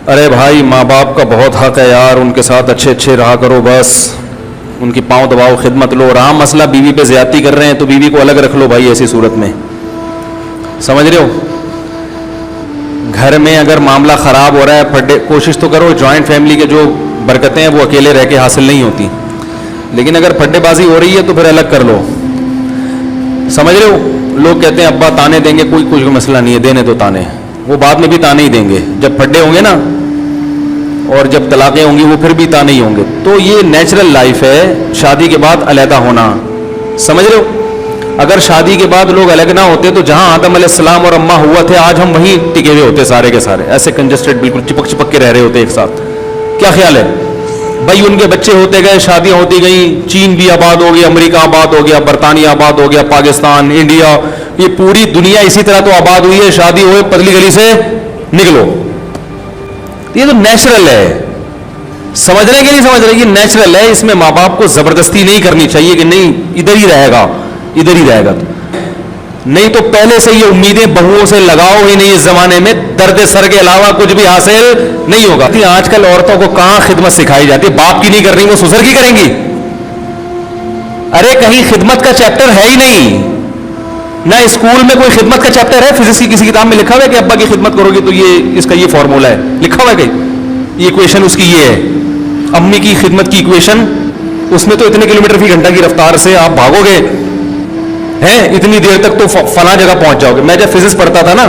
ارے بھائی ماں باپ کا بہت حق ہے یار, ان کے ساتھ اچھے اچھے رہا کرو, بس ان کی پاؤں دباؤ, خدمت لو. رہا مسئلہ بیوی پہ زیادتی کر رہے ہیں تو بیوی کو الگ رکھ لو بھائی ایسی صورت میں, سمجھ رہے ہو. گھر میں اگر معاملہ خراب ہو رہا ہے, پھڈے, کوشش تو کرو, جوائنٹ فیملی کے جو برکتیں ہیں وہ اکیلے رہ کے حاصل نہیں ہوتی, لیکن اگر پھڈے بازی ہو رہی ہے تو پھر الگ کر لو, سمجھ رہے ہو. لوگ کہتے ہیں ابا تانے دیں گے, کوئی مسئلہ نہیں ہے, دینے تو تانے, وہ بعد میں بھی تانے ہی دیں گے. جب پھڈے ہوں گے نا اور جب طلاقیں ہوں گی وہ پھر بھی تانے ہی ہوں گے. تو یہ نیچرل لائف ہے شادی کے بعد علیحدہ ہونا, سمجھ رہے ہو. اگر شادی کے بعد لوگ الگ نہ ہوتے تو جہاں آدم علیہ السلام اور اماں ہوا تھے آج ہم وہیں ٹکے ہوئے ہوتے سارے کے سارے, ایسے کنجسٹڈ بالکل چپک چپک کے رہ رہے ہوتے ایک ساتھ. کیا خیال ہے بھائی؟ ان کے بچے ہوتے گئے, شادیاں ہوتی گئیں, چین بھی آباد ہو گیا, امریکہ آباد ہو گیا, برطانیہ آباد ہو گیا, پاکستان, انڈیا, یہ پوری دنیا اسی طرح تو آباد ہوئی ہے. شادی ہوئے پتلی گلی سے نکلو, یہ تو نیچرل ہے. سمجھ رہے کہ نہیں سمجھ رہے؟ یہ نیچرل ہے, اس میں ماں باپ کو زبردستی نہیں کرنی چاہیے کہ نہیں ادھر ہی رہے گا, ادھر ہی رہے گا. نہیں تو پہلے سے یہ امیدیں بہوؤں سے لگاؤ ہی نہیں, اس زمانے میں درد سر کے علاوہ کچھ بھی حاصل نہیں ہوگا. آج کل عورتوں کو کہاں خدمت سکھائی جاتی ہے؟ باپ کی نہیں کر رہی وہ سسر کی کریں گی. ارے کہیں خدمت کا چیپٹر ہے ہی نہیں, نہ اسکول میں کوئی خدمت کا چیپٹر ہے. فزکس کی کسی کتاب میں لکھا ہوا ہے کہ ابا کی خدمت کرو گی تو یہ اس کا یہ فارمولا ہے, لکھا ہوا ہے کہ یہ ایکویشن اس کی یہ ہے. امی کی خدمت کی ایکویشن, اس میں تو اتنے کلومیٹر فی گھنٹہ کی رفتار سے آپ بھاگو گے ہیں, اتنی دیر تک تو فلاں جگہ پہنچ جاؤ گے. میں جب فزکس پڑھتا تھا نا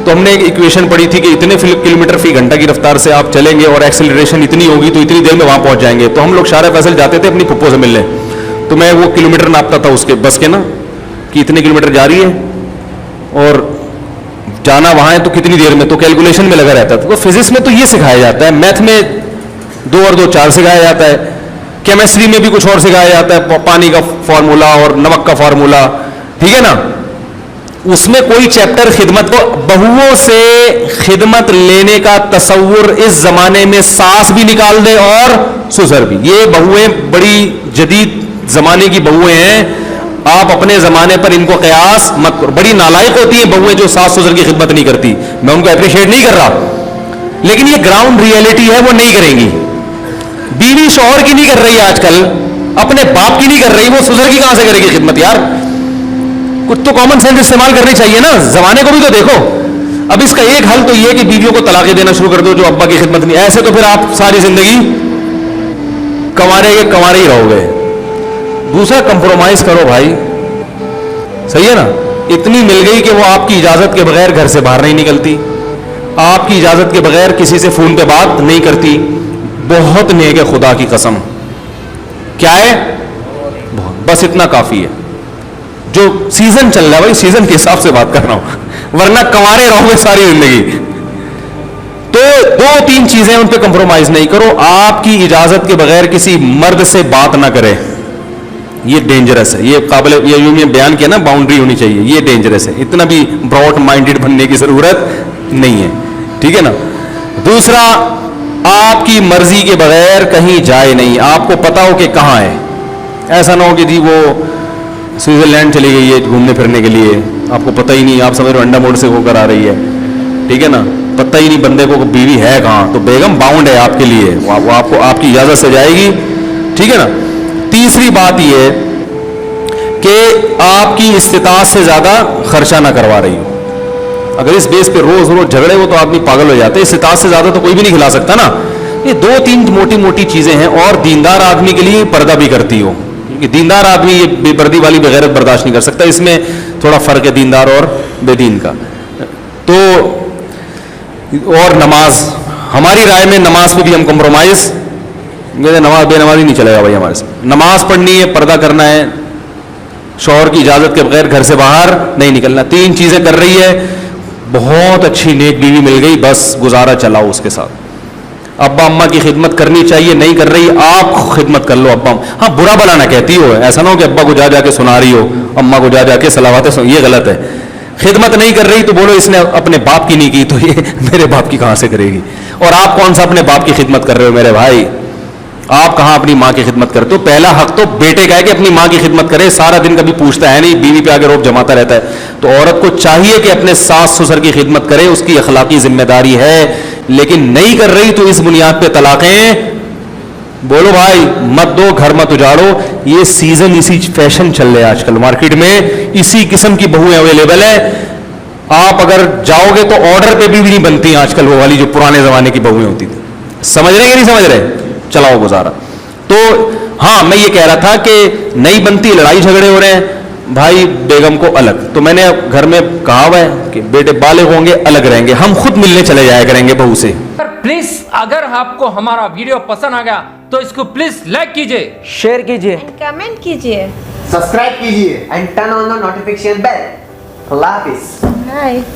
تو ہم نے ایک ایکویشن پڑھی تھی کہ اتنے کلومیٹر فی گھنٹہ کی رفتار سے آپ چلیں گے اور ایکسلریشن اتنی ہوگی تو اتنی دیر میں وہاں پہنچ جائیں گے. تو ہم لوگ شارع فیصل جاتے تھے اپنی پھپھو سے ملنے, تو میں وہ کلومیٹر ناپتا تھا اس کے بس کے نا کہ اتنے کلومیٹر جا رہی ہے اور جانا وہاں ہے تو کتنی دیر میں, تو کیلکولیشن میں لگا رہتا تھا. تو فزکس میں تو یہ سکھایا جاتا ہے, میتھ میں 2 اور 2 4 سکھایا جاتا ہے, کیمسٹری میں بھی کچھ اور سکھایا جاتا ہے, پانی کا فارمولا اور نمک کا فارمولا, ٹھیک ہے نا. اس میں کوئی چیپٹر خدمت کو, بہوؤں سے خدمت لینے کا تصور اس زمانے میں ساس بھی نکال دے اور سسر بھی. یہ بہویں بڑی جدید زمانے کی بہویں ہیں, آپ اپنے زمانے پر ان کو قیاس مت کرو. بڑی نالائق ہوتی ہیں بہویں جو ساس سسر کی خدمت نہیں کرتی, میں ان کو اپریشیٹ نہیں کر رہا, لیکن یہ گراؤنڈ ریئلٹی ہے, وہ نہیں کریں گی. بیوی شوہر کی نہیں کر رہی آج کل, اپنے باپ کی نہیں کر رہی, وہ سسر کی کہاں سے کرے گی خدمت یار؟ کچھ تو کامن سینس استعمال کرنی چاہیے نا, زمانے کو بھی تو دیکھو. اب اس کا ایک حل تو یہ کہ بیویوں کو طلاقیں دینا شروع کر دو جو ابا کی خدمت نہیں, ایسے تو پھر آپ ساری زندگی کنوارے کے کنوارے ہی رہو گے. دوسرا کمپرومائز کرو بھائی, صحیح ہے نا. اتنی مل گئی کہ وہ آپ کی اجازت کے بغیر گھر سے باہر نہیں نکلتی, آپ کی اجازت کے بغیر کسی سے فون پہ بات نہیں کرتی. بہت نیک ہے خدا کی قسم. کیا ہے؟ بس اتنا کافی ہے. جو سیزن چل رہا ہے بھائی, سیزن کے حساب سے بات کر رہا ہوں, ورنہ کنوارے رہو گے ساری زندگی. تو 2-3 چیزیں ان پہ کمپرومائز نہیں کرو. آپ کی اجازت کے بغیر کسی مرد سے بات نہ کرے, یہ ڈینجرس ہے. یہ قابل, یہ بیان کیا نا, باؤنڈری ہونی چاہیے, یہ ڈینجرس ہے. اتنا بھی براڈ مائنڈیڈ بننے کی ضرورت نہیں ہے, ٹھیک ہے نا. دوسرا, آپ کی مرضی کے بغیر کہیں جائے نہیں, آپ کو پتا ہو کہ کہاں ہے. ایسا نہ ہو کہ جی وہ سوئٹزرلینڈ چلی گئی ہے گھومنے پھرنے کے لیے, آپ کو پتہ ہی نہیں, آپ سمجھ رہے انڈا موڈ سے ہو کر آ رہی ہے, ٹھیک ہے نا. پتہ ہی نہیں بندے کو بیوی ہے کہاں, تو بیگم باؤنڈ ہے آپ کے لیے, وہ آپ کو آپ کی اجازت سے جائے گی, ٹھیک ہے نا. تیسری بات یہ ہے کہ آپ کی استطاعت سے زیادہ خرچہ نہ کروا رہی ہو. اگر اس بیس پہ روز روز جھگڑے ہو تو آدمی پاگل ہو جاتا ہے. استطاعت سے زیادہ تو کوئی بھی نہیں کھلا سکتا نا. یہ 2-3 موٹی موٹی چیزیں ہیں. اور دیندار آدمی کے لیے پردہ بھی کرتی ہو, کہ دیندار آدمی یہ بے پردی والی بغیرت برداشت نہیں کر سکتا. اس میں تھوڑا فرق ہے دیندار اور بے دین کا. تو اور نماز, ہماری رائے میں نماز پہ بھی ہم کمپرومائز, نماز بے نمازی نہیں چلے گا بھائی ہمارے سے. نماز پڑھنی ہے, پردہ کرنا ہے, شوہر کی اجازت کے بغیر گھر سے باہر نہیں نکلنا. 3 چیزیں کر رہی ہے, بہت اچھی نیک بیوی مل گئی, بس گزارا چلاؤ اس کے ساتھ. ابا اماں کی خدمت کرنی چاہیے, نہیں کر رہی آپ خدمت کر لو. ابا ہاں برا بلا نہ کہتی ہو, ایسا نہ ہو کہ ابا کو جا کے سنا رہی ہو, اماں کو جا کے صلواتیں سن, یہ غلط ہے. خدمت نہیں کر رہی تو بولو اس نے اپنے باپ کی نہیں کی تو یہ میرے باپ کی کہاں سے کرے گی. اور آپ کون سا اپنے باپ کی خدمت کر رہے ہو میرے بھائی, آپ کہاں اپنی ماں کی خدمت کرتے ہو. پہلا حق تو بیٹے کا ہے کہ اپنی ماں کی خدمت کرے. سارا دن کبھی پوچھتا ہے نہیں, بیوی پہ آگے روپ جماتا رہتا ہے. تو عورت کو چاہیے کہ اپنے ساس سسر کی خدمت کرے, اس کی اخلاقی ذمہ داری ہے. لیکن نہیں کر رہی تو اس بنیاد پہ طلاقیں بولو بھائی مت دو, گھر مت اجاڑو. یہ سیزن اسی فیشن چل رہے آج کل مارکیٹ میں, اسی قسم کی بہویں اویلیبل ہے. آپ اگر جاؤ گے تو آرڈر پہ بھی نہیں بنتی آج کل وہ والی جو پرانے زمانے کی بہویں ہوتی تھی. سمجھ رہے کہ نہیں سمجھ رہے؟ چلاؤ گزارا. تو ہاں میں یہ کہہ رہا تھا کہ نہیں بنتی, لڑائی جھگڑے ہو رہے ہیں بھائی, بیگم کو الگ. تو میں نے گھر میں کہا ہوا ہے کہ بیٹے بالغ ہوں گے الگ رہیں گے, ہم خود ملنے چلے جایا کریں گے بہو سے. پلیز اگر آپ کو ہمارا ویڈیو پسند آ گیا تو اس کو پلیز لائک کیجئے, شیئر کیجیے, کمنٹ کیجیے, سبسکرائب کیجیے and turn on the notification bell. اللہ حافظ. بائے.